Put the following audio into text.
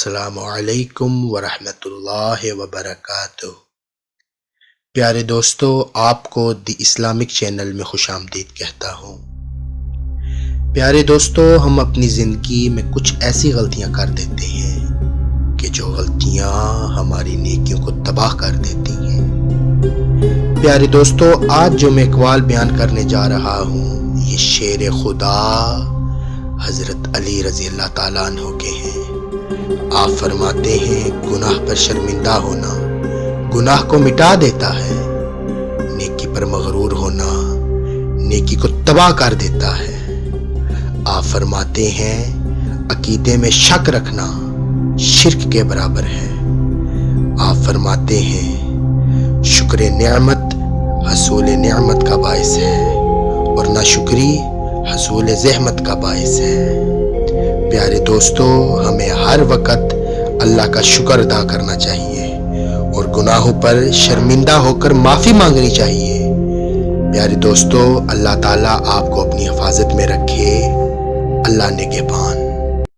السلام علیکم ورحمۃ اللہ وبرکاتہ۔ پیارے دوستو، آپ کو دی اسلامک چینل میں خوش آمدید کہتا ہوں۔ پیارے دوستو، ہم اپنی زندگی میں کچھ ایسی غلطیاں کر دیتے ہیں کہ جو غلطیاں ہماری نیکیوں کو تباہ کر دیتی ہیں۔ پیارے دوستو، آج جو میں اقوال بیان کرنے جا رہا ہوں، یہ شعر خدا حضرت علی رضی اللہ تعالیٰ عنہ کے ہیں۔ آپ فرماتے ہیں، گناہ پر شرمندہ ہونا گناہ کو مٹا دیتا ہے، نیکی پر مغرور ہونا نیکی کو تباہ کر دیتا ہے۔ آپ فرماتے ہیں، عقیدے میں شک رکھنا شرک کے برابر ہے۔ آپ فرماتے ہیں، شکر نعمت حصول نعمت کا باعث ہے اور ناشکری حصول زحمت کا باعث ہے۔ پیارے دوستو، ہمیں ہر وقت اللہ کا شکر ادا کرنا چاہیے اور گناہوں پر شرمندہ ہو کر معافی مانگنی چاہیے۔ پیارے دوستو، اللہ تعالیٰ آپ کو اپنی حفاظت میں رکھے۔ اللہ نگہبان۔